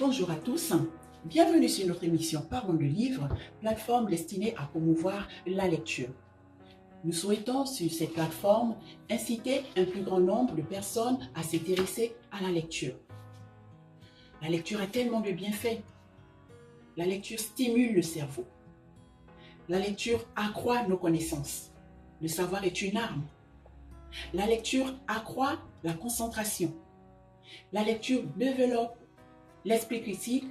Bonjour à tous, bienvenue sur notre émission Parlons de livres, plateforme destinée à promouvoir la lecture. Nous souhaitons sur cette plateforme inciter un plus grand nombre de personnes à s'intéresser à la lecture. La lecture a tellement de bienfaits. La lecture stimule le cerveau. La lecture accroît nos connaissances. Le savoir est une arme. La lecture accroît la concentration. La lecture développe l'esprit critique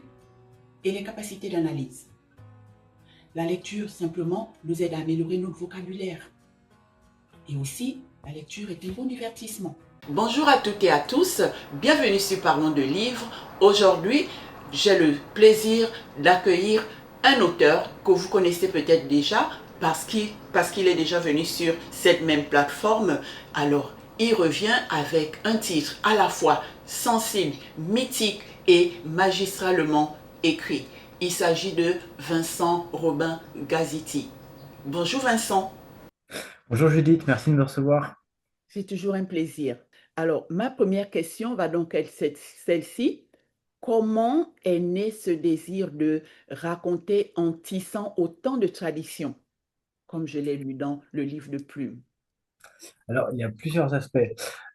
et les capacités d'analyse. La lecture, simplement, nous aide à améliorer notre vocabulaire. Et aussi, la lecture est un bon divertissement. Bonjour à toutes et à tous, bienvenue sur Parlons de livres. Aujourd'hui, j'ai le plaisir d'accueillir un auteur que vous connaissez peut-être déjà parce qu'il est déjà venu sur cette même plateforme. Alors, il revient avec un titre à la fois sensible, mythique et magistralement écrit. Il s'agit de Vincent Robin Gaziti. Bonjour Vincent. Bonjour Judith, merci de me recevoir. C'est toujours un plaisir. Alors, ma première question va donc être celle-ci. Comment est né ce désir de raconter en tissant autant de traditions, comme je l'ai lu dans le livre de Plume? Alors, il y a plusieurs aspects.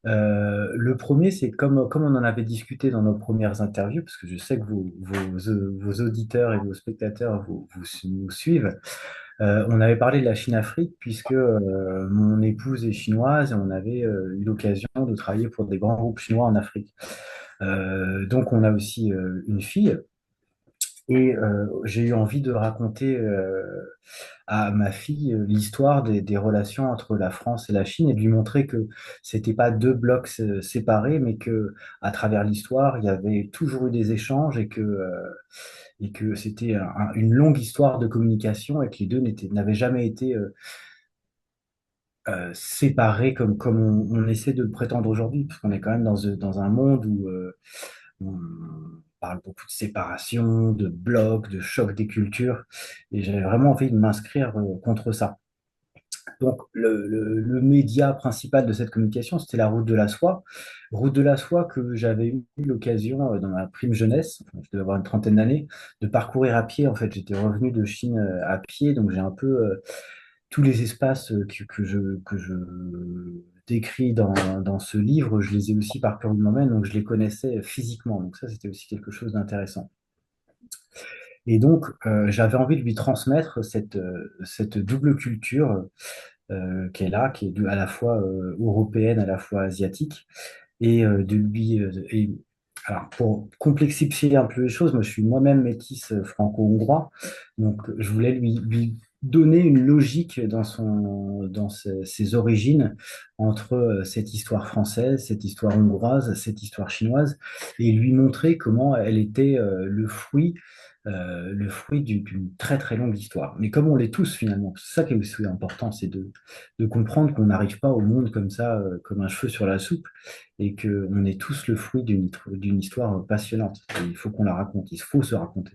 Le premier, c'est comme on en avait discuté dans nos premières interviews, parce que je sais que vos auditeurs et vos spectateurs nous suivent. On avait parlé de la Chine-Afrique, puisque mon épouse est chinoise et on avait eu l'occasion de travailler pour des grands groupes chinois en Afrique. Donc, on a aussi une fille. Et j'ai eu envie de raconter à ma fille l'histoire des relations entre la France et la Chine et de lui montrer que c'était pas deux blocs séparés, mais que à travers l'histoire, il y avait toujours eu des échanges et que c'était une longue histoire de communication et que les deux n'avaient jamais été séparés comme on essaie de le prétendre aujourd'hui, parce qu'on est quand même dans un monde où on parle beaucoup de séparation, de blocs, de choc des cultures, et j'avais vraiment envie de m'inscrire contre ça. Donc, le média principal de cette communication, c'était la Route de la Soie. Route de la Soie que j'avais eu l'occasion, dans ma prime jeunesse, enfin, je devais avoir une trentaine d'années, de parcourir à pied. En fait, j'étais revenu de Chine à pied, donc j'ai un peu tous les espaces que je décris dans ce livre, je les ai aussi parcourus de moi-même, donc je les connaissais physiquement. Donc ça, c'était aussi quelque chose d'intéressant. Et donc, j'avais envie de lui transmettre cette double culture qu'elle a, qui est à la fois européenne, à la fois asiatique, et de lui. Alors, pour complexifier un peu les choses, moi je suis moi-même métis franco-hongrois, donc je voulais lui donner une logique dans ses origines entre cette histoire française, cette histoire hongroise, cette histoire chinoise, et lui montrer comment elle était le fruit d'une très très longue histoire. Mais comme on l'est tous finalement, c'est ça qui est aussi important, c'est de comprendre qu'on n'arrive pas au monde comme ça, comme un cheveu sur la soupe, et qu'on est tous le fruit d'une histoire passionnante. Et il faut qu'on la raconte, il faut se raconter.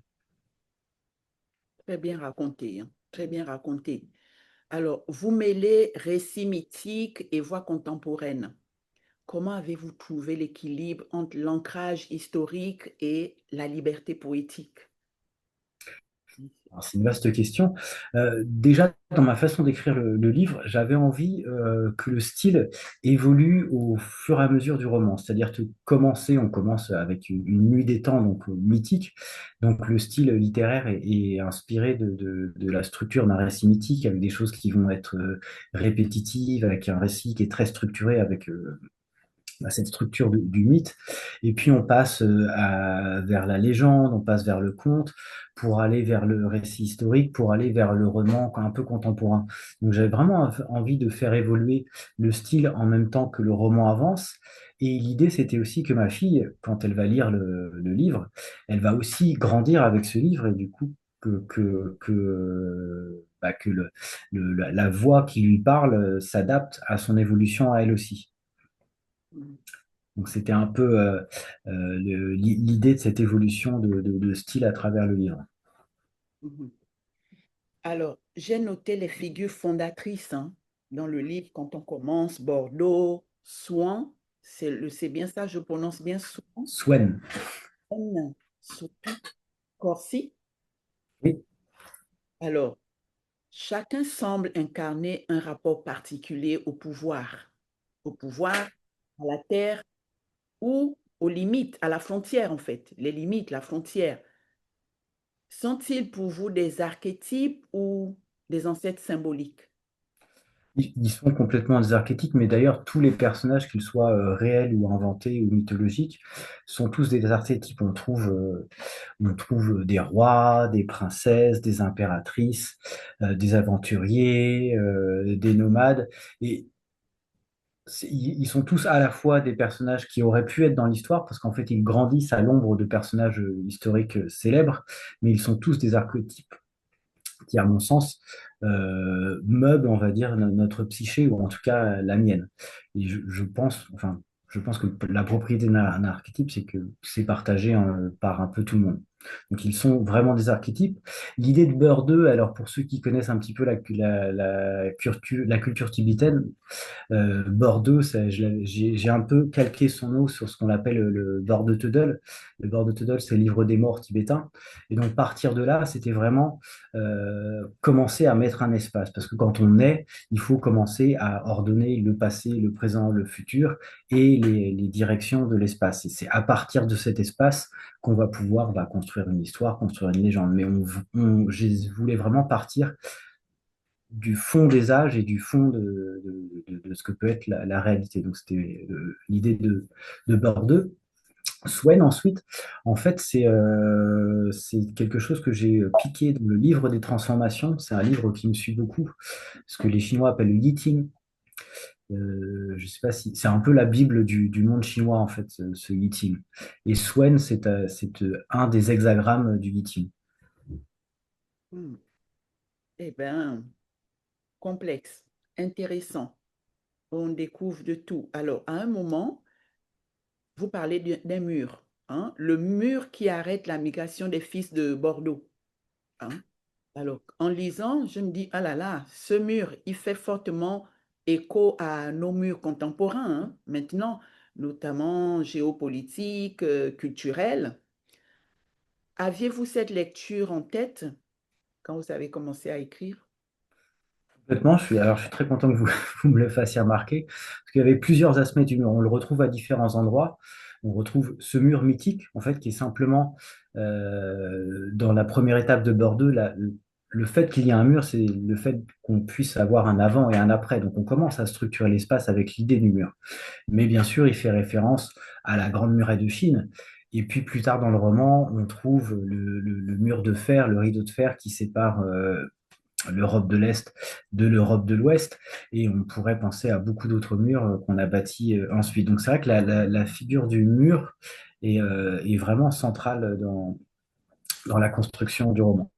Très bien raconté, hein, très bien raconté. Alors, vous mêlez récits mythiques et voix contemporaine. Comment avez-vous trouvé l'équilibre entre l'ancrage historique et la liberté poétique? Alors, c'est une vaste question. Déjà, dans ma façon d'écrire le livre, j'avais envie que le style évolue au fur et à mesure du roman. C'est-à-dire que on commence avec une nuit des temps, donc mythique. Donc le style littéraire est inspiré de la structure d'un récit mythique, avec des choses qui vont être répétitives, avec un récit qui est très structuré, avec cette structure du mythe. Et puis on passe vers la légende, on passe vers le conte, pour aller vers le récit historique, pour aller vers le roman un peu contemporain. Donc j'avais vraiment envie de faire évoluer le style en même temps que le roman avance. Et l'idée, c'était aussi que ma fille, quand elle va lire le livre, elle va aussi grandir avec ce livre et du coup que la voix qui lui parle s'adapte à son évolution à elle aussi. Donc c'était un peu l'idée de cette évolution de style à travers le livre. Mhm. Alors, j'ai noté les figures fondatrices, hein, dans le livre quand on commence, Bordeaux, Souan, c'est bien ça, je prononce bien Souan. Swen. Swan. surtout Corsi. Oui, Alors, chacun semble incarner un rapport particulier au pouvoir, à la terre ou aux limites, à la frontière en fait, les limites, la frontière. Sont-ils pour vous des archétypes ou des ancêtres symboliques? ils sont complètement des archétypes, mais d'ailleurs, tous les personnages, qu'ils soient réels ou inventés ou mythologiques, sont tous des archétypes. On trouve des rois, des princesses, des impératrices, des aventuriers, des nomades. Et ils sont tous à la fois des personnages qui auraient pu être dans l'histoire, parce qu'en fait, ils grandissent à l'ombre de personnages historiques célèbres, mais ils sont tous des archétypes qui, à mon sens, meuble, on va dire, notre psyché, ou en tout cas la mienne. Et je pense que la propriété d'un archétype, c'est que c'est partagé par un peu tout le monde. Donc ils sont vraiment des archétypes. L'idée de Beurre 2, alors pour ceux qui connaissent un petit peu la culture tibétaine, Bordeaux, j'ai un peu calqué son nom sur ce qu'on appelle le bord de Tödel. Le bord de Tödel, c'est le livre des morts tibétain. Et donc, partir de là, c'était vraiment commencer à mettre un espace. Parce que quand on est, il faut commencer à ordonner le passé, le présent, le futur et les directions de l'espace. Et c'est à partir de cet espace qu'on va pouvoir construire une histoire, construire une légende. Mais je voulais vraiment partir du fond des âges et du fond de ce que peut être la réalité. Donc, c'était l'idée de Bordeaux. Swen, ensuite, en fait, c'est quelque chose que j'ai piqué dans le livre des transformations. C'est un livre qui me suit beaucoup, ce que les Chinois appellent le Yi. Je sais pas si c'est un peu la Bible du monde chinois, en fait, ce Yi. Et Swen, c'est un des hexagrammes du Yi. Hmm. Eh bien, complexe, intéressant. On découvre de tout. Alors, à un moment, vous parlez d'un mur, hein, le mur qui arrête la migration des fils de Bordeaux, hein. Alors, en lisant, je me dis, ah là là, ce mur, il fait fortement écho à nos murs contemporains, hein, maintenant, notamment géopolitiques, culturels. Aviez-vous cette lecture en tête quand vous avez commencé à écrire? Complètement, je suis très content que vous, vous me le fassiez remarquer, parce qu'il y avait plusieurs aspects du mur. On le retrouve à différents endroits. On retrouve ce mur mythique, en fait, qui est simplement, dans la première étape de Bordeaux, le fait qu'il y ait un mur, c'est le fait qu'on puisse avoir un avant et un après. Donc, on commence à structurer l'espace avec l'idée du mur. Mais bien sûr, il fait référence à la Grande Muraille de Chine. Et puis, plus tard dans le roman, on trouve le mur de fer, le rideau de fer qui sépare l'Europe de l'Est de l'Europe de l'Ouest, et on pourrait penser à beaucoup d'autres murs qu'on a bâtis ensuite. Donc c'est vrai que la figure du mur est vraiment centrale dans la construction du roman.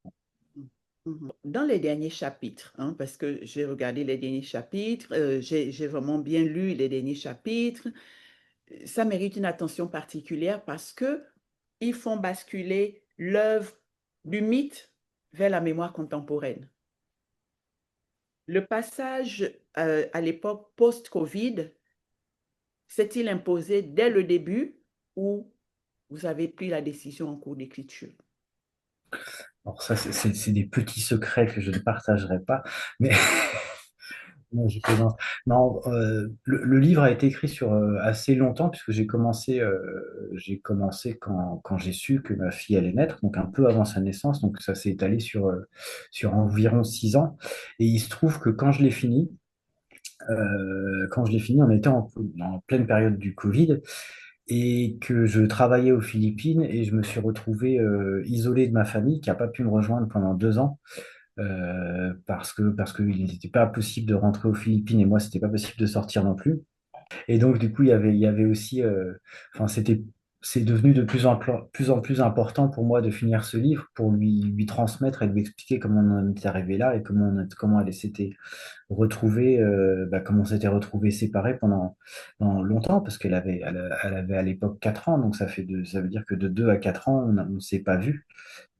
Mhm. Dans les derniers chapitres, hein, parce que j'ai regardé les derniers chapitres, j'ai vraiment bien lu les derniers chapitres, ça mérite une attention particulière parce que ils font basculer l'œuvre du mythe vers la mémoire contemporaine. Le passage à l'époque post-Covid s'est-il imposé dès le début ou vous avez pris la décision en cours d'écriture? Alors ça, c'est des petits secrets que je ne partagerai pas, mais non, je plaisante. Non, le livre a été écrit sur assez longtemps, puisque j'ai commencé quand j'ai su que ma fille allait naître, donc un peu avant sa naissance, donc ça s'est étalé sur environ 6 ans. Et il se trouve que quand je l'ai fini, on était en pleine période du Covid, et que je travaillais aux Philippines, et je me suis retrouvé isolé de ma famille, qui n'a pas pu me rejoindre pendant 2 ans, parce qu'il n'était pas possible de rentrer aux Philippines, et moi, c'était pas possible de sortir non plus. Et donc, du coup, il y avait aussi, enfin, c'est devenu de plus en plus important pour moi de finir ce livre, pour lui transmettre et lui expliquer comment on en était arrivé là, et comment elle s'était retrouvée, comment on s'était retrouvés séparés pendant longtemps, parce elle avait à l'époque 4 ans, donc ça veut dire que de 2 à 4 ans, on ne s'est pas vu,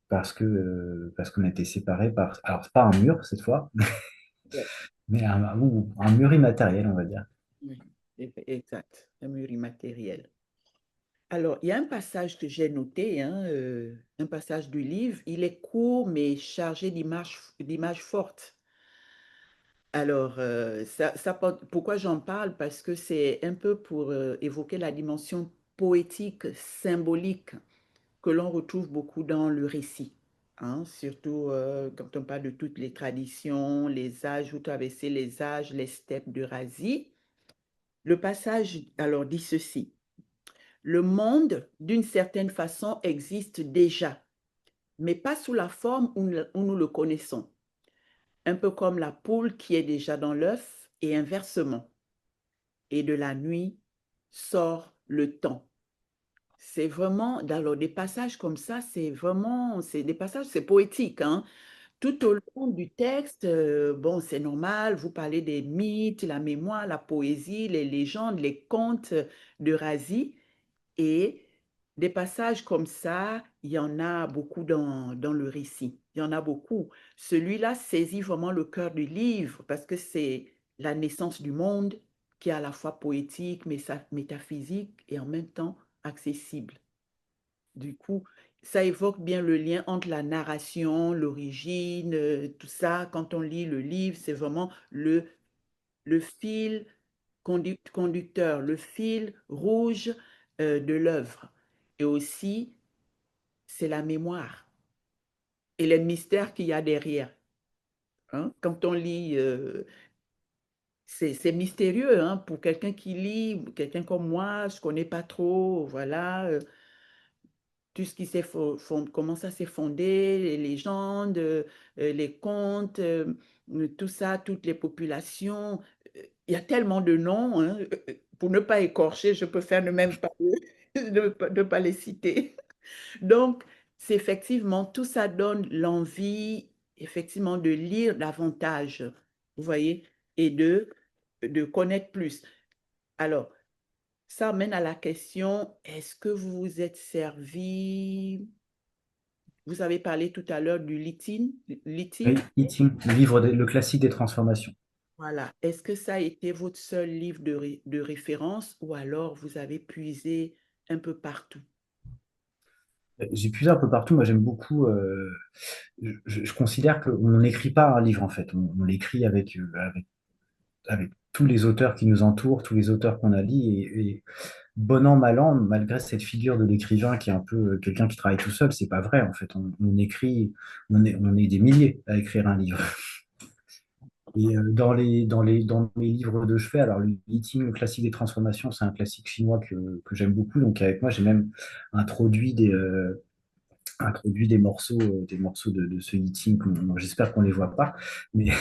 parce qu'on était séparés par, alors c'est pas un mur cette fois, Ouais. mais un mur immatériel, on va dire. Oui, exact, un mur immatériel. Alors, il y a un passage que j'ai noté, hein, un passage du livre. Il est court, mais chargé d'images fortes. Alors, pourquoi j'en parle? Parce que c'est un peu pour évoquer la dimension poétique, symbolique que l'on retrouve beaucoup dans le récit, hein, surtout quand on parle de toutes les traditions, les âges, où traverser les âges, les steppes d'Eurasie. Le passage, alors, dit ceci. Le monde, d'une certaine façon, existe déjà, mais pas sous la forme où nous le connaissons, un peu comme la poule qui est déjà dans l'œuf et inversement. Et de la nuit sort le temps. C'est vraiment, alors des passages comme ça, c'est vraiment, c'est des passages, c'est poétique, hein. Tout au long du texte, bon, c'est normal, vous parlez des mythes, la mémoire, la poésie, les légendes, les contes de Razi. Et des passages comme ça, il y en a beaucoup dans le récit. Il y en a beaucoup. Celui-là saisit vraiment le cœur du livre parce que c'est la naissance du monde qui est à la fois poétique, mais métaphysique et en même temps accessible. Du coup, ça évoque bien le lien entre la narration, l'origine, tout ça. Quand on lit le livre, c'est vraiment le fil conducteur, le fil rouge de l'œuvre. Et aussi, c'est la mémoire et les mystères qu'il y a derrière, hein. Quand on lit, c'est mystérieux, hein, pour quelqu'un qui lit, quelqu'un comme moi, je ne connais pas trop, voilà, tout ce qui comment ça s'est fondé, les légendes, les contes, tout ça, toutes les populations. Il y a tellement de noms, hein, pour ne pas écorcher, je préfère ne même pas, ne pas les citer. Donc, c'est effectivement, tout ça donne l'envie, effectivement, de lire davantage, vous voyez, et de connaître plus. Alors, ça mène à la question, est-ce que vous vous êtes servi, vous avez parlé tout à l'heure du Oui, litine, Eating, le livre, le classique des transformations. voilà. Est-ce que ça a été votre seul livre de référence ou alors vous avez puisé un peu partout? J'ai puisé un peu partout. Moi, j'aime beaucoup. Je considère qu'on n'écrit pas un livre, en fait. On l'écrit avec tous les auteurs qui nous entourent, tous les auteurs qu'on a lus. Et bon an, mal an, malgré cette figure de l'écrivain qui est un peu quelqu'un qui travaille tout seul, c'est pas vrai, en fait. On écrit, on est des milliers à écrire un livre. Et dans mes livres de chevet, alors le I Ching, le classique des transformations, c'est un classique chinois que j'aime beaucoup. Donc avec moi, j'ai même introduit des morceaux de ce I Ching. J'espère qu'on les voit pas, mais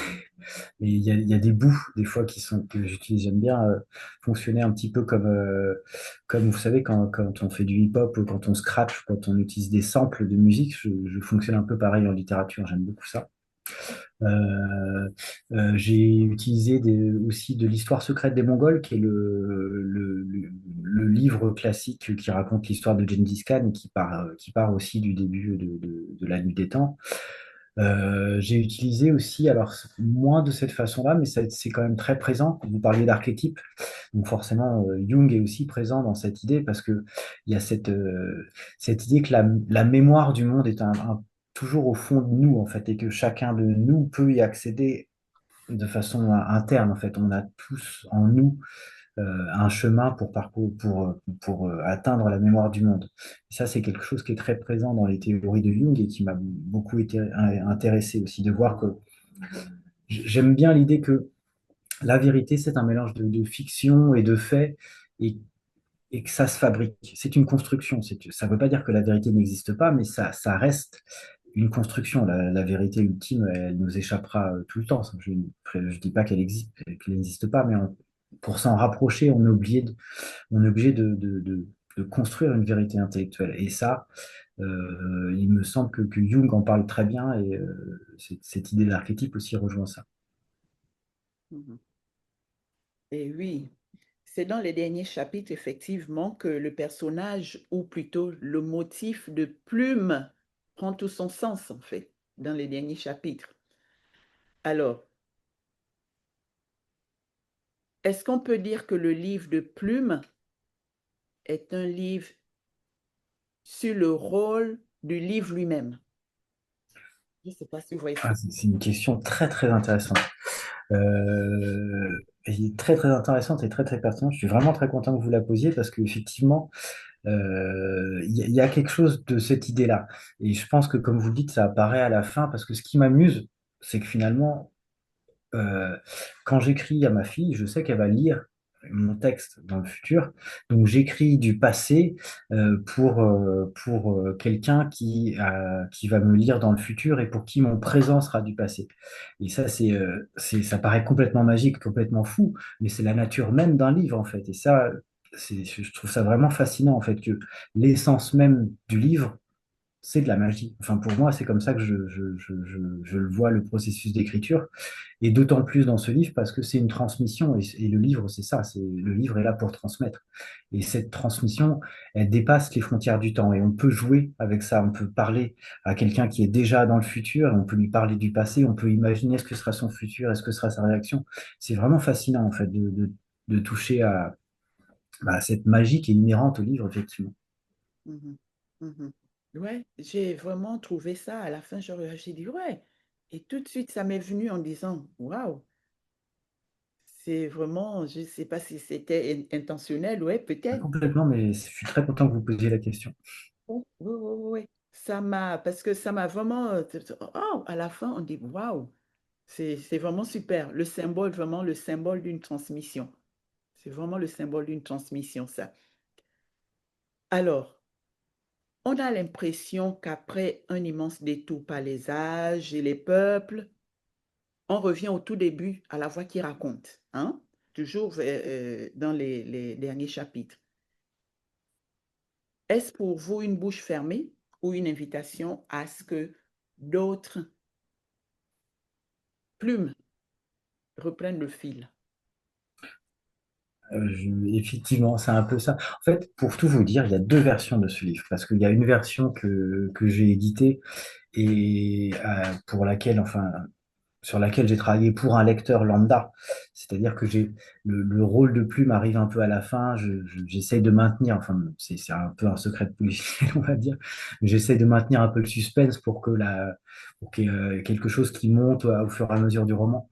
mais il y a des bouts des fois que j'utilise. J'aime bien fonctionner un petit peu comme vous savez quand on fait du hip-hop, ou quand on scratch, quand on utilise des samples de musique. Je fonctionne un peu pareil en littérature. J'aime beaucoup ça. Euh, j'ai utilisé aussi de l'histoire secrète des Mongols, qui est le livre classique qui raconte l'histoire de Gengis Khan et qui part aussi du début de la nuit des temps. J'ai utilisé aussi, alors moins de cette façon-là, mais c'est quand même très présent. Vous parliez d'archétypes, donc forcément Jung est aussi présent dans cette idée parce que il y a cette idée que la mémoire du monde est toujours au fond de nous en fait et que chacun de nous peut y accéder de façon interne en fait. On a tous en nous un chemin pour parcours, pour atteindre la mémoire du monde. Et ça, c'est quelque chose qui est très présent dans les théories de Jung et qui m'a beaucoup été intéressé aussi de voir que j'aime bien l'idée que la vérité, c'est un mélange de fiction et de faits et, et que ça se fabrique. C'est une construction. Ça ne veut pas dire que la vérité n'existe pas, mais ça reste une construction. La vérité ultime, elle nous échappera tout le temps. Je ne dis pas qu'elle n'existe pas, mais pour s'en rapprocher, on est obligé de construire une vérité intellectuelle. Et ça, il me semble que Jung en parle très bien et cette idée d'archétype aussi rejoint ça. Mhm. Et oui, c'est dans les derniers chapitres, effectivement, que le personnage, ou plutôt le motif de Plume, prend tout son sens, en fait, dans les derniers chapitres. Alors, est-ce qu'on peut dire que le livre de Plume est un livre sur le rôle du livre lui-même? Je ne sais pas si vous voyez ce que... Ah, c'est une question très très intéressante. Et très très intéressante et très très pertinente. Je suis vraiment très content que vous la posiez parce qu'effectivement, il y a quelque chose de cette idée-là. Et je pense que comme vous le dites, ça apparaît à la fin parce que ce qui m'amuse, c'est que finalement, euh, quand j'écris à ma fille, je sais qu'elle va lire mon texte dans le futur. Donc j'écris du passé pour quelqu'un qui va me lire dans le futur et pour qui mon présent sera du passé. Et ça, ça paraît complètement magique, complètement fou, mais c'est la nature même d'un livre, en fait. Et ça, je trouve ça vraiment fascinant, en fait, que l'essence même du livre, c'est de la magie. Enfin, pour moi, c'est comme ça que je le vois, le processus d'écriture. Et d'autant plus dans ce livre parce que c'est une transmission. Et le livre, c'est ça. Le livre est là pour transmettre. Et cette transmission, elle dépasse les frontières du temps. Et on peut jouer avec ça. On peut parler à quelqu'un qui est déjà dans le futur. On peut lui parler du passé. On peut imaginer ce que sera son futur, est-ce que sera sa réaction. C'est vraiment fascinant, en fait, de toucher à cette magie qui est inhérente au livre, effectivement. Mhm, mhm. Ouais, j'ai vraiment trouvé ça. À la fin, j'ai dit ouais. Et tout de suite, ça m'est venu en disant waouh, c'est vraiment, je ne sais pas si c'était intentionnel, ouais, peut-être. Complètement, mais je suis très content que vous posiez la question. Oui, oui, oui, oui. Ça m'a, parce que ça m'a vraiment, oh, à la fin, on dit waouh, c'est vraiment super. Le symbole, vraiment le symbole d'une transmission. C'est vraiment le symbole d'une transmission, ça. Alors, on a l'impression qu'après un immense détour par les âges et les peuples, on revient au tout début à la voix qui raconte, hein? Toujours dans les derniers chapitres. Est-ce pour vous une bouche fermée ou une invitation à ce que d'autres plumes reprennent le fil? Effectivement, c'est un peu ça. En fait, pour tout vous dire, il y a deux versions de ce livre, parce qu'il y a une version que j'ai éditée et pour laquelle, enfin, sur laquelle j'ai travaillé pour un lecteur lambda. C'est-à-dire que le rôle de plume arrive un peu à la fin. J'essaie de maintenir, enfin, c'est un peu un secret de policier, on va dire, mais j'essaie de maintenir un peu le suspense pour qu'il y ait quelque chose qui monte au fur et à mesure du roman.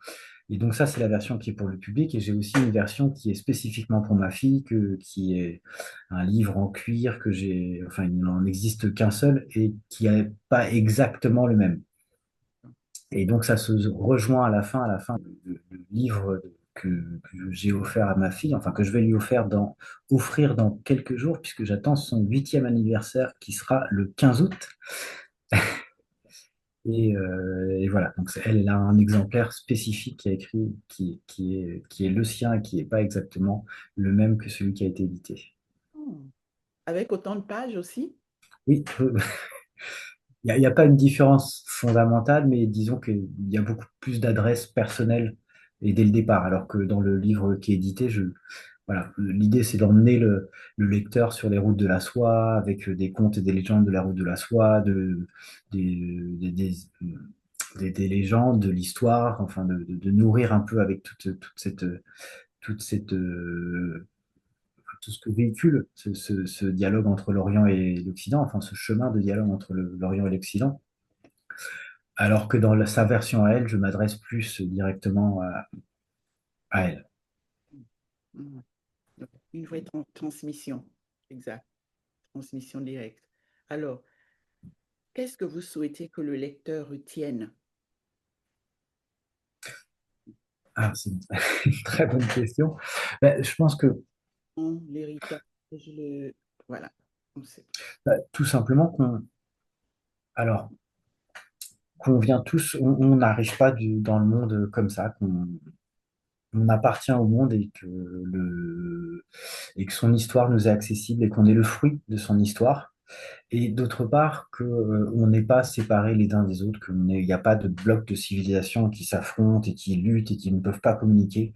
Et donc ça, c'est la version qui est pour le public. Et j'ai aussi une version qui est spécifiquement pour ma fille, qui est un livre en cuir enfin, il n'en existe qu'un seul et qui n'est pas exactement le même. Et donc ça se rejoint à la fin du livre que j'ai offert à ma fille, enfin que je vais lui offrir dans quelques jours, puisque j'attends son 8e anniversaire qui sera le 15 août. Et voilà, donc elle a un exemplaire spécifique qui a écrit, qui est le sien et qui n'est pas exactement le même que celui qui a été édité. Hmm. Avec autant de pages aussi? Oui, il y a pas une différence fondamentale, mais disons qu'il y a beaucoup plus d'adresses personnelles et dès le départ, alors que dans le livre qui est édité, voilà, l'idée c'est d'emmener le lecteur sur les routes de la soie avec des contes et des légendes de la route de la soie, des légendes, de l'histoire, enfin de nourrir un peu avec toute cette, tout ce que véhicule ce dialogue entre l'Orient et l'Occident, enfin ce chemin de dialogue entre l'Orient et l'Occident. Alors que dans sa version à elle, je m'adresse plus directement à elle. Hmm. Une vraie transmission. Exact. Transmission directe. Alors, qu'est-ce que vous souhaitez que le lecteur retienne? Ah, c'est une une très bonne question. Ben, je pense que L'héritage, voilà. On sait. tout simplement alors, qu'on vient tous, on n'arrive pas dans le monde comme ça, on appartient au monde et que son histoire nous est accessible et qu'on est le fruit de son histoire. Et d'autre part, on n'est pas séparés les uns des autres, il n'y a pas de blocs de civilisation qui s'affrontent et qui luttent et qui ne peuvent pas communiquer.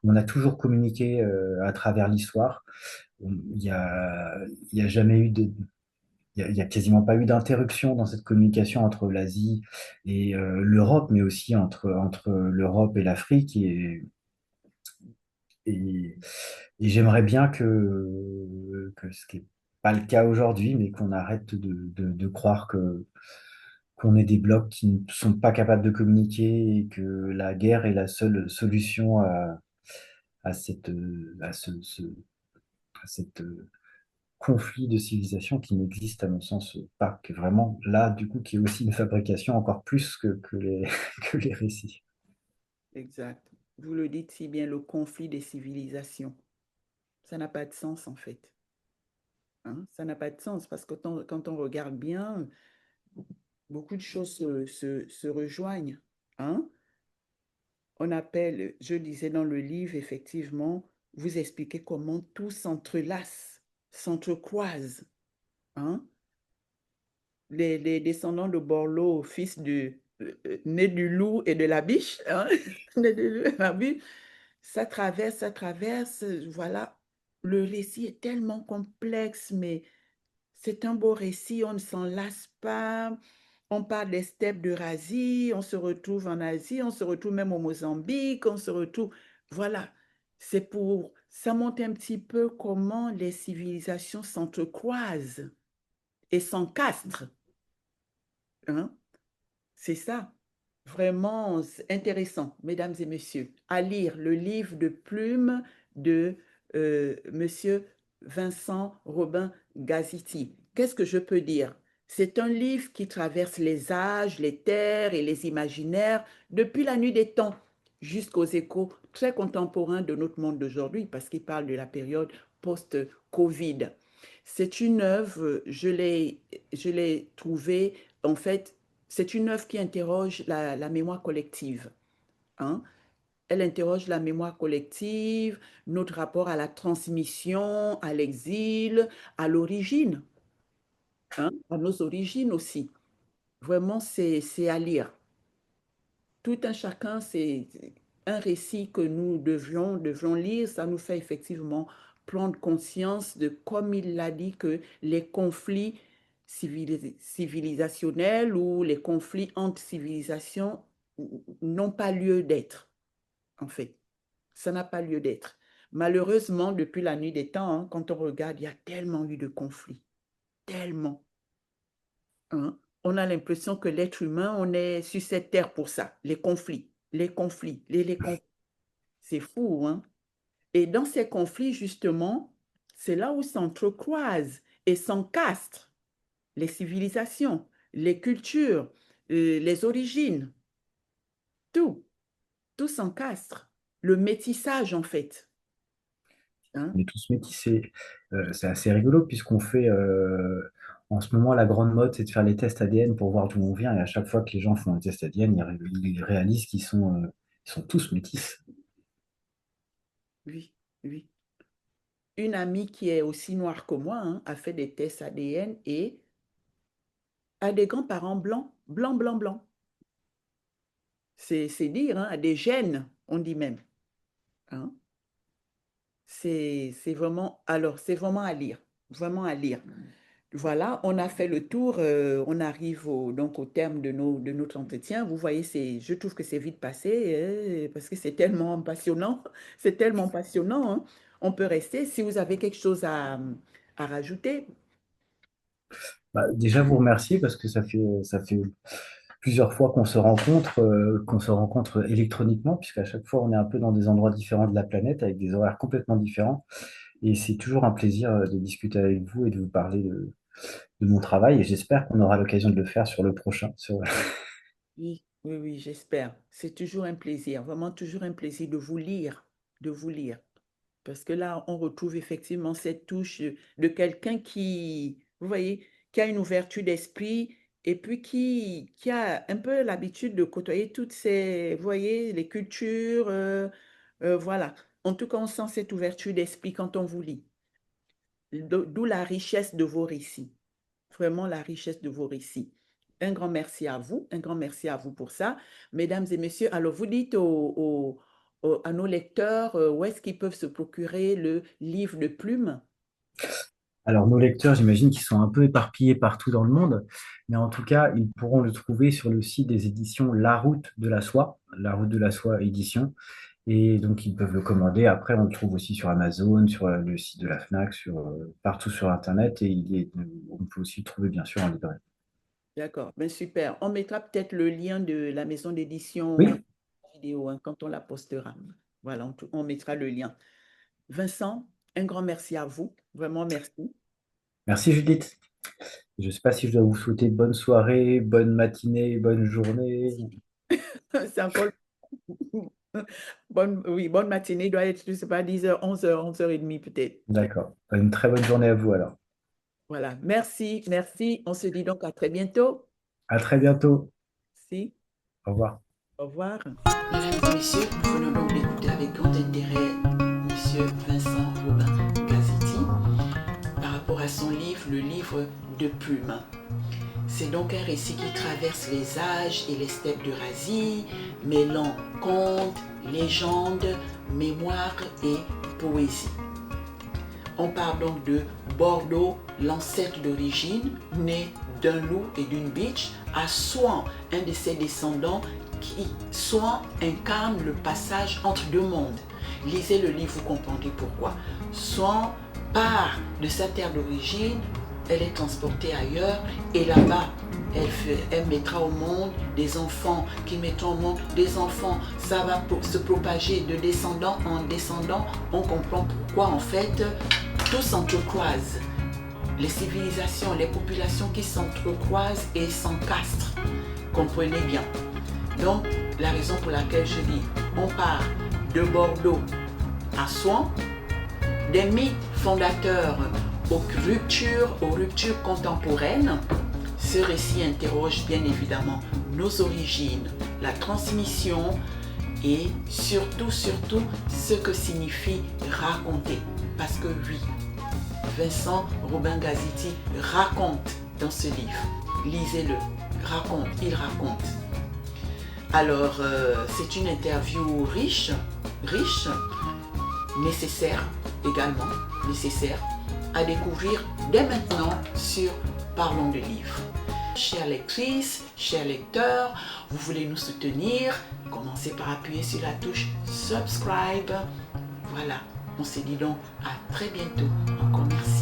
On a toujours communiqué à travers l'histoire. Il y a jamais eu il y a quasiment pas eu d'interruption dans cette communication entre l'Asie et l'Europe, mais aussi entre l'Europe et l'Afrique. Et, et j'aimerais bien que ce qui est pas le cas aujourd'hui, mais qu'on arrête de croire qu'on est des blocs qui ne sont pas capables de communiquer et que la guerre est la seule solution à à cette conflit de civilisation qui n'existe à mon sens pas, que vraiment là, du coup, qui est aussi une fabrication encore plus que que les récits. Exact. Vous le dites si bien, le conflit des civilisations. Ça n'a pas de sens en fait. Hein. Ça n'a pas de sens parce que quand on regarde bien, beaucoup de choses se rejoignent. Hein. On appelle, je disais dans le livre, effectivement, vous expliquez comment tout s'entrelace, s'entrecroise. Hein. Les descendants de Borloo, fils né du loup et de la biche, hein, né du loup et de la biche, ça traverse, voilà. Le récit est tellement complexe, mais c'est un beau récit, on ne s'en lasse pas. On parle des steppes d'Eurasie, on se retrouve en Asie, on se retrouve même au Mozambique, on se retrouve. Voilà, ça montre un petit peu comment les civilisations s'entrecroisent et s'encastrent. Hein. C'est ça. Vraiment c'est intéressant, mesdames et messieurs, à lire le livre de Plume de Monsieur Vincent Robin Gaziti. Qu'est-ce que je peux dire? C'est un livre qui traverse les âges, les terres et les imaginaires depuis la nuit des temps jusqu'aux échos très contemporains de notre monde d'aujourd'hui parce qu'il parle de la période post-Covid. C'est une œuvre, je l'ai trouvée, en fait, c'est une œuvre qui interroge la mémoire collective. Hein. Elle interroge la mémoire collective, notre rapport à la transmission, à l'exil, à l'origine, hein, à nos origines aussi. Vraiment, c'est à lire. Tout un chacun, c'est un récit que nous devions lire. Ça nous fait effectivement prendre conscience de, comme il l'a dit, que les conflits civilisationnels ou les conflits entre civilisations n'ont pas lieu d'être, en fait. Ça n'a pas lieu d'être. Malheureusement, depuis la nuit des temps, hein, quand on regarde, il y a tellement eu de conflits, tellement. Hein. On a l'impression que l'être humain, on est sur cette terre pour ça, les conflits, les conflits. C'est fou, hein? Et dans ces conflits, justement, c'est là où s'entrecroisent et s'encastrent les civilisations, les cultures, les origines, tout, tout s'encastre. Le métissage, en fait. Hein? On est tous métissés. C'est assez rigolo puisqu'on fait en ce moment la grande mode, c'est de faire les tests ADN pour voir d'où on vient. Et à chaque fois que les gens font un test ADN, ils réalisent ils sont tous métis. Oui, oui. Une amie qui est aussi noire que moi hein, a fait des tests ADN et a des grands-parents blancs, blancs, blancs, blancs. C'est dire, hein, à des gènes, on dit même. Hein. C'est vraiment, alors, c'est vraiment à lire. Voilà, on a fait le tour, on arrive donc au terme de notre entretien. Vous voyez, je trouve que c'est vite passé parce que c'est tellement passionnant, c'est tellement passionnant. Hein. On peut rester. Si vous avez quelque chose à rajouter, Bah, déjà, vous remercier parce que ça fait plusieurs fois qu'on se rencontre électroniquement, puisqu'à chaque fois, on est un peu dans des endroits différents de la planète avec des horaires complètement différents. Et c'est toujours un plaisir de discuter avec vous et de vous parler de mon travail. Et j'espère qu'on aura l'occasion de le faire sur le prochain. oui, oui, oui, j'espère. C'est toujours un plaisir, vraiment toujours un plaisir de vous lire. Parce que là, on retrouve effectivement cette touche de quelqu'un qui, vous voyez, qui a une ouverture d'esprit et puis qui a un peu l'habitude de côtoyer toutes ces, vous voyez, les cultures, voilà. En tout cas, on sent cette ouverture d'esprit quand on vous lit. D'où la richesse de vos récits, vraiment la richesse de vos récits. Un grand merci à vous, un grand merci à vous pour ça. Mesdames et messieurs, alors vous dites à nos lecteurs où est-ce qu'ils peuvent se procurer le livre de plumes. Alors, nos lecteurs, j'imagine qu'ils sont un peu éparpillés partout dans le monde, mais en tout cas, ils pourront le trouver sur le site des éditions La Route de la Soie édition. Et donc, ils peuvent le commander. Après, on le trouve aussi sur Amazon, sur le site de la Fnac, partout sur Internet. Et on peut aussi le trouver, bien sûr, en librairie. D'accord, ben super. On mettra peut-être le lien de la maison d'édition Oui, vidéo hein, quand on la postera. Voilà, on mettra le lien. Vincent, un grand merci à vous. Vraiment merci. merci Judith. Je ne sais pas si je dois vous souhaiter bonne soirée, bonne matinée, bonne journée. C'est encore oui, bonne matinée. Il doit être, je ne sais pas, 10h, 11h, 11h30 peut-être. D'accord. Une très bonne journée à vous alors. Voilà. Merci, merci. On se dit donc à très bientôt. À très bientôt. Si. Au revoir. Au revoir. Mesdames et messieurs, nous venons donc d'écouter avec grand intérêt Monsieur Vincent Robin Gaziti par rapport à son livre, le livre de Plume. C'est donc un récit qui traverse les âges et les steppes d'Eurasie, mêlant contes, légendes, mémoire et poésie. On parle donc de Bordeaux, l'ancêtre d'origine, né d'un loup et d'une biche, à Souan, un de ses descendants qui, Souan, incarne le passage entre deux mondes. Lisez le livre, vous comprendrez pourquoi. Souan part de sa terre d'origine, elle est transportée ailleurs et là-bas, elle mettra au monde des enfants qui mettront au monde des enfants. Ça va se propager de descendant en descendant. On comprend pourquoi en fait tout s'entrecroise. Les civilisations, les populations qui s'entrecroisent et s'encastrent. Comprenez bien. Donc, la raison pour laquelle je dis, on part de Bordeaux à Souan, des mythes fondateurs aux ruptures contemporaines. Ce récit interroge bien évidemment nos origines, la transmission et surtout ce que signifie raconter. Parce que oui, Vincent Robin Gaziti raconte dans ce livre. Lisez-le, il raconte. Alors, c'est une interview riche, nécessaire également, nécessaire à découvrir dès maintenant sur Parlons de livres. Chères lectrices, chers lecteurs, vous voulez nous soutenir, commencez par appuyer sur la touche subscribe. Voilà, on se dit donc à très bientôt. Encore merci.